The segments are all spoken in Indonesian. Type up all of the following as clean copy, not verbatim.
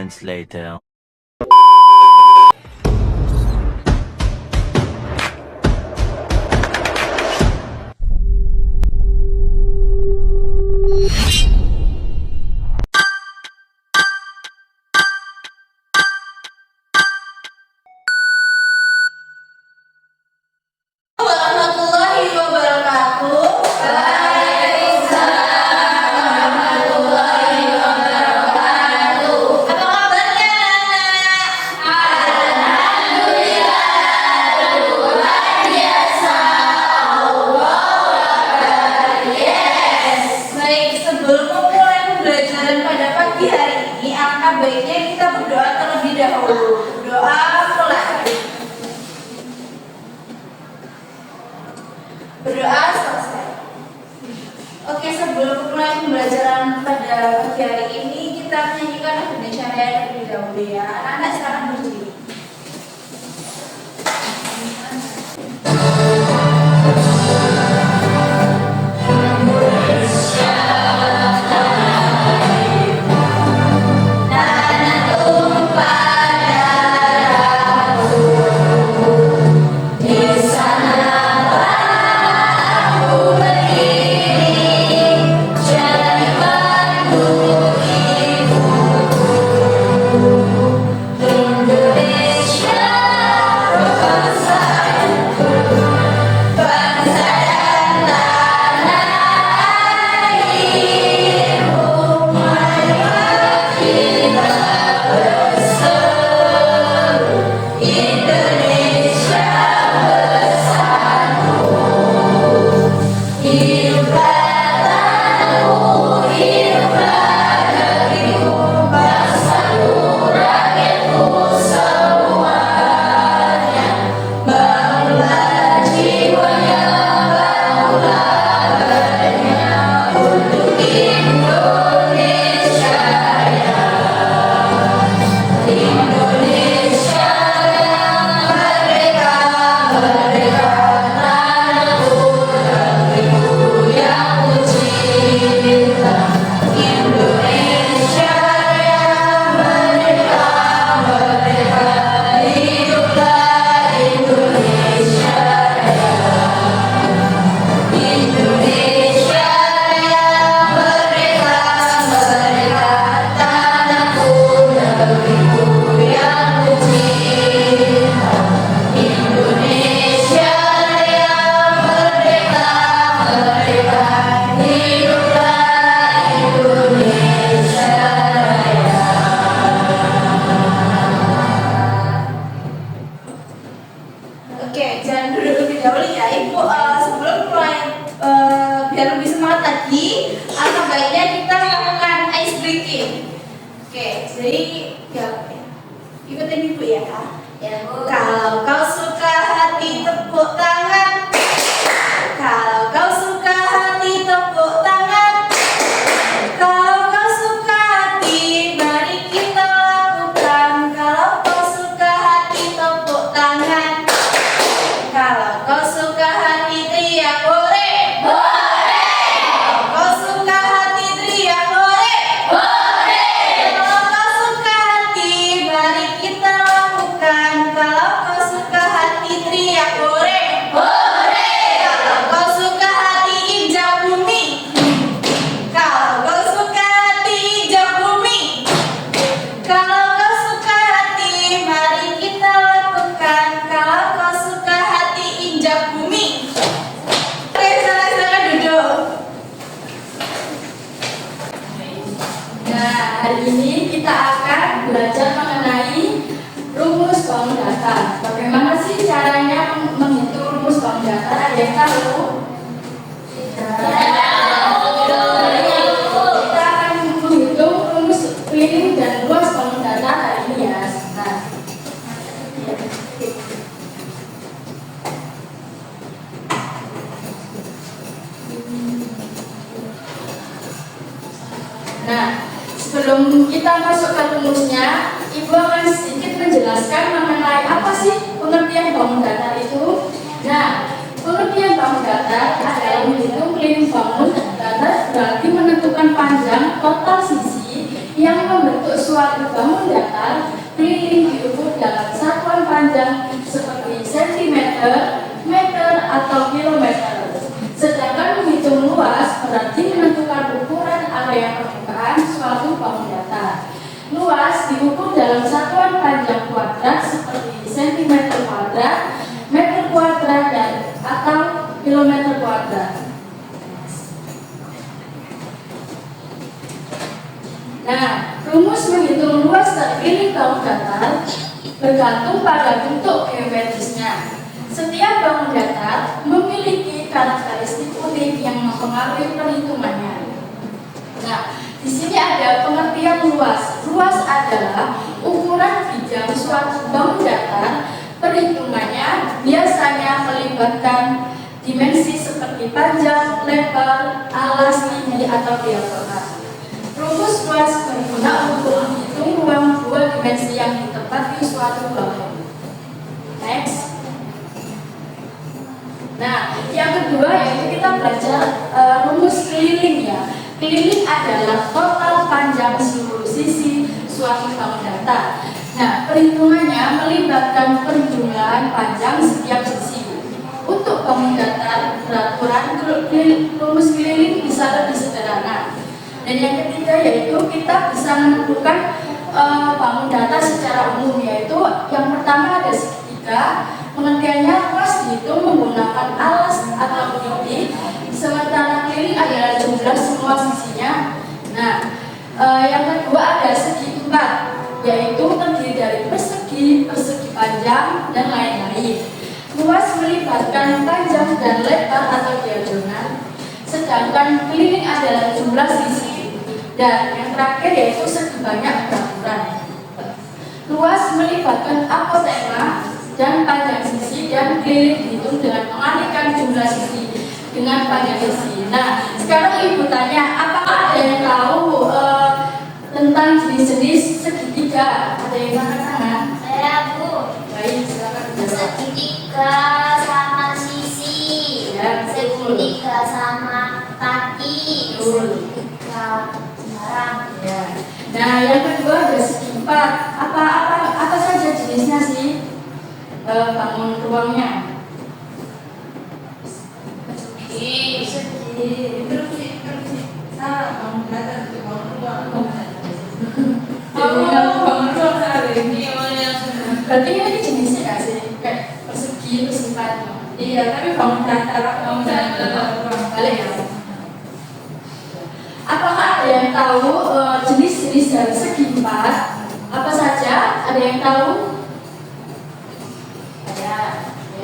moments later. Warahmatullahi wabarakatuh. Apa kabarnya, baik, sebelum memulai pembelajaran pada pagi hari ini, alangkah baiknya kita berdoa terlebih dahulu. Doa mulai. Berdoa selesai. Oke, sebelum memulai pembelajaran pada pagi hari ini, kita menyanyikan lagu Indonesia Raya terlebih dahulu ya. Anak-anak silakan berdiri. Oke, jangan duduk lebih dahulu ya Ibu. Sebelum mulai biar lebih semangat lagi, alangkah baiknya kita lakukan ice breaking. Oke, jadi ya, ikutin Ibu ya. Ya, Bu. Kalau kau suka hati tepuk tangan. Kalau kau suka hati tepuk tangan. Kalau kau suka hati mari kita lakukan. Kalau kau suka hati tepuk tangan. Kalau kau suka hati teriak hore. Hore! Kalau kau suka hati teriak hore. Hore! Kalau kau suka hati mari kita lakukan. Kalau kau suka hati teriak hore. Hore! Kalau kau suka hati injak bumi. Kalau kau suka hati injak bumi. Kalau kau suka hati mari kita lakukan. Kalau kau suka hati injak bumi. Oke, silakan duduk. Nah, hari ini kita akan belajar mengenai rumus bangun datar. Bagaimana sih caranya menghitung rumus bangun datar? Ada yang tahu? Tidak. Kita akan menghitung rumus cleaning dan luas bangun datar hari ini ya. Nah, sebelum kita masuk ke rumusnya, Ibu akan sedikit menjelaskan mengenai apa sih pengertian bangun datar itu. Nah, pengertian bangun datar adalah menghitung cleaning bangun datar berarti menentukan panjang total sisi yang membentuk suatu bangun datar, keliling diukur dalam satuan panjang seperti sentimeter, meter, atau kilometer. Sedangkan menghitung luas berarti menentukan ukuran area permukaan suatu bangun datar. Luas diukur dalam satuan panjang kuadrat seperti sentimeter kuadrat, meter kuadrat, dan atau kilometer kuadrat. Nah, rumus menghitung luas terkeliling bangun datar bergantung pada bentuk geometrisnya. Setiap bangun datar memiliki karakteristik unik yang mempengaruhi perhitungannya. Nah, di sini ada pengertian luas. Luas adalah ukuran bidang suatu bangun datar. Perhitungannya biasanya melibatkan dimensi seperti panjang, lebar, alas, tinggi, atau diagonal. Rumus luas berguna untuk menghitung ruang dua dimensi yang ditempati suatu bangun. Next. Nah, yang kedua yaitu kita belajar rumus keliling ya. Keliling adalah total panjang seluruh sisi suatu bangun datar. Nah, perhitungannya melibatkan perjumlahan panjang setiap sisi. Untuk bangun datar beraturan rumus keliling bisa lebih sederhana. Dan yang ketiga yaitu kita bisa menentukan bangun datar secara umum, yaitu yang pertama ada segitiga. Pengertiannya luas dihitung menggunakan alas atau tinggi, sementara keliling adalah jumlah semua sisinya. Nah, yang kedua ada segi empat, yaitu terdiri dari persegi, persegi panjang, dan lain-lain. Luas melibatkan panjang dan lebar atau diagonal, sedangkan keliling adalah jumlah sisi. Dan yang terakhir yaitu segi banyak beraturan. Luas melibatkan apotema dan panjang sisi, dan keliling dihitung dengan mengalihkan jumlah sisi dengan panjang sisi. Nah, sekarang ibu tanya, apakah ada yang tahu tentang jenis-jenis segitiga? Ada yang angkat tangan? Saya, Bu. Baik, silakan. Segitiga sama sisi, Ya, segitiga sama kaki, segitiga sembarang. Ya. Nah, yang kedua ada segi empat. Apa saja jenisnya sih? Bangun ruangnya. Segi terus salah bangun datar untuk bangun ruang. Bangun ruang salah ini Berarti ini jenisnya nggak sih? Kayak persegi, persegi empat. iya, tapi bangun datar Balik ya. Apakah ada yang tahu jenis-jenis dari segi empat? Apa saja? Ada yang tahu?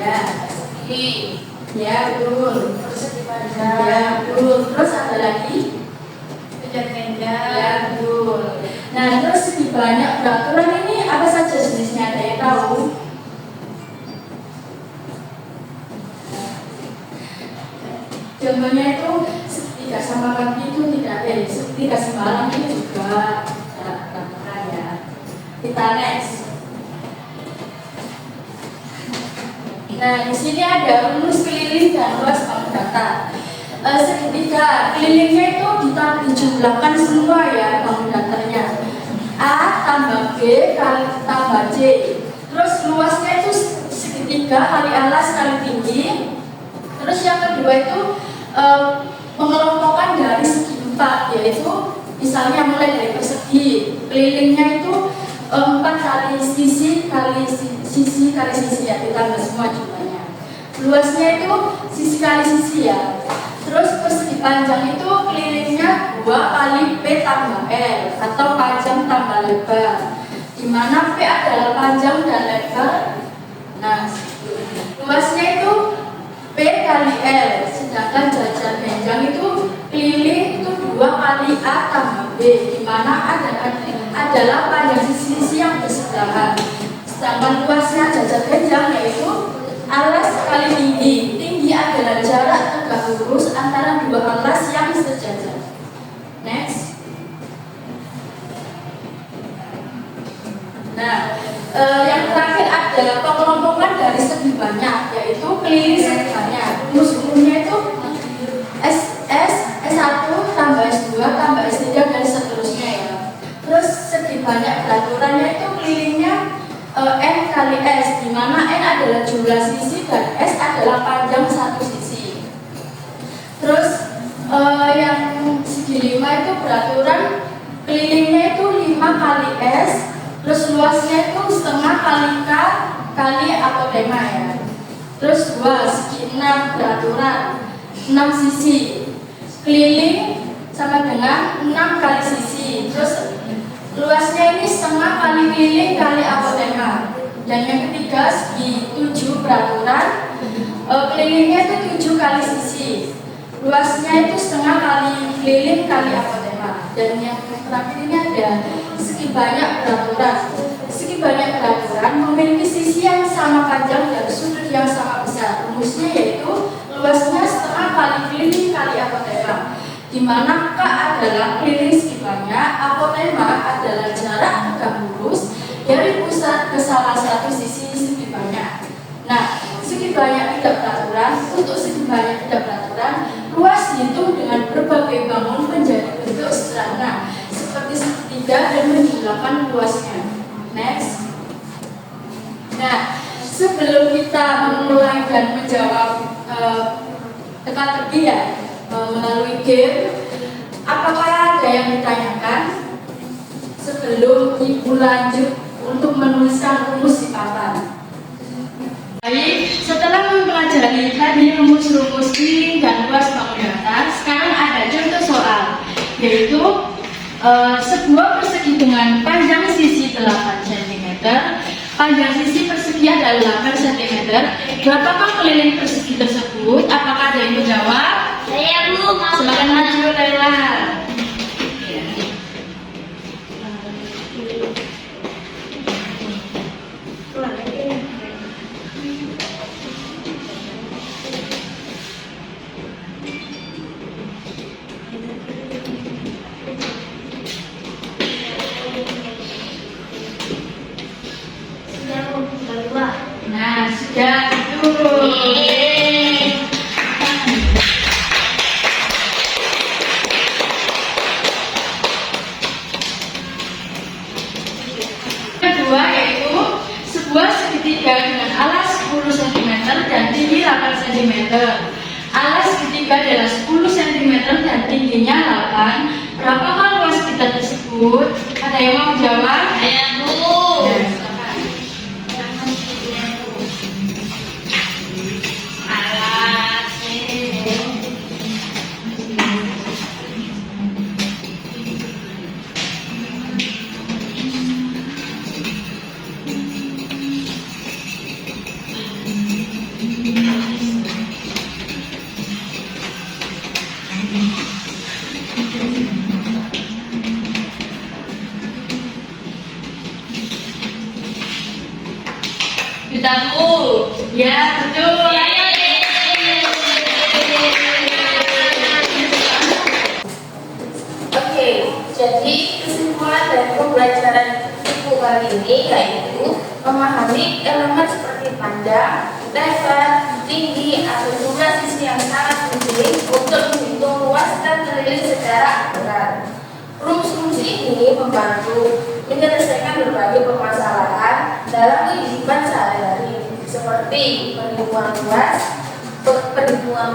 Ya, segi ya betul. Persegi panjang. Ya betul. Terus ada lagi? kejar-kejar. Ya betul. Nah, terus segi banyak beraturan ini apa saja jenisnya? Ada yang tahu? Contohnya itu segitiga sama kaki itu tidak segitiga sembarang ini juga beraturan ya. Kita next. Nah, di sini ada rumus keliling dan luas bangun datar. Segitiga kelilingnya itu dijumlahkan semua ya bangun datarnya. A tambah B kali tambah C. Terus luasnya itu segitiga kali alas kali tinggi. Terus yang kedua itu pengelompokan dari segi empat, yaitu misalnya mulai dari persegi, kelilingnya itu 4 kali sisi kali sisi kali sisi ya, ditambah semua jumlahnya. Luasnya itu sisi kali sisi ya. Terus persegi panjang itu kelilingnya 2 kali P tambah L atau panjang tambah lebar, di mana P adalah panjang dan lebar. Nah, luasnya itu P kali L, sedangkan jajar panjang itu keliling itu 2 kali A tambah B, di mana adalah panjang sisi-sisi yang bersebelahan. Sedangkan luasnya jajar panjang yaitu alas kali tinggi. Tinggi adalah jarak tegak lurus antara dua alas yang sejajar. Next. Nah, yang terakhir ada pengelompokan dari segi banyak, yaitu keliling segi banyak. Rumus umumnya itu S1 tambah S2 tambah S3 dan seterusnya ya. Terus segi banyak peraturannya itu kelilingnya N kali S, di mana N adalah jumlah sisi dan S adalah panjang satu sisi. Terus yang segi 5 itu peraturan kelilingnya itu 5 kali S, terus luasnya itu setengah kali K kali apotema ya. Terus 2 segi 6 peraturan 6 sisi, keliling sama dengan 6 kali sisi. Terus luasnya ini setengah kali keliling kali apotema. Dan yang ketiga segi 7 peraturan kelilingnya itu 7 kali sisi, luasnya itu setengah kali keliling kali apotema. Dan yang terakhir ini ada segi banyak peraturan. Segi banyak peraturan memiliki sisi yang sama panjang dan sudut yang sama besar. Rumusnya yaitu luasnya setengah kali keliling kali apotema, di mana K adalah keliling segi banyak, apotema adalah jarak tegak lurus dari pusat ke salah satu sisi segi banyak. Nah, segi banyak tidak peraturan. Untuk segi banyak tidak peraturan, luas dihitung dengan berbagai bangun menjadi bentuk sederhana seperti segitiga dan menjumlahkan luasnya. Next. Nah, sebelum kita memulai dan menjawab teka-teki ya melalui game, apakah ada yang ditanyakan sebelum ibu lanjut untuk menuliskan rumus di papan? Baik, setelah mempelajari tadi rumus-rumus keliling dan luas bangun datar, sekarang ada contoh soal, yaitu sebuah persegi dengan panjang sisi 8 cm, panjang sisi persegi adalah 8 cm. Berapakah keliling persegi tersebut? Apakah ada yang menjawab? Saya Bu, mau Silakan maju, Lela. sudah Bu, berdua. Nah, sudah itu. Kedua yaitu sebuah segitiga dengan alas 10 cm dan tinggi 8 cm. Alas segitiga adalah 10 cm dan tingginya 8. Berapakah luas kita tersebut? Ada yang mau jawab? Saya Bu. Ya, silakan. Alas. Kita Bu. Ya, betul. Oke, jadi kesimpulan dari pembelajaran buku kali ini yaitu memahami elemen seperti panjang, lebar, tinggi, atau jumlah sisi yang sangat penting untuk menghitung luas dan keliling secara akurat. Rumus-rumus ini membantu menyelesaikan berbagai permasalahan dalam kehidupan sehari-hari seperti perhitungan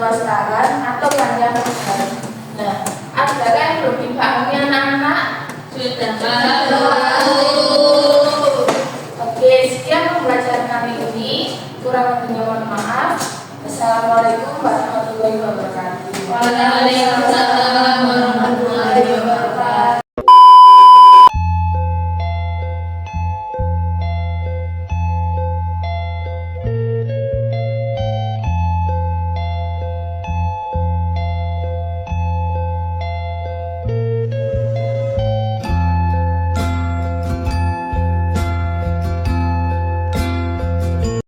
luas lahan atau panjang lebar. Nah, adakah yang belum dipahami anak-anak? Sudah.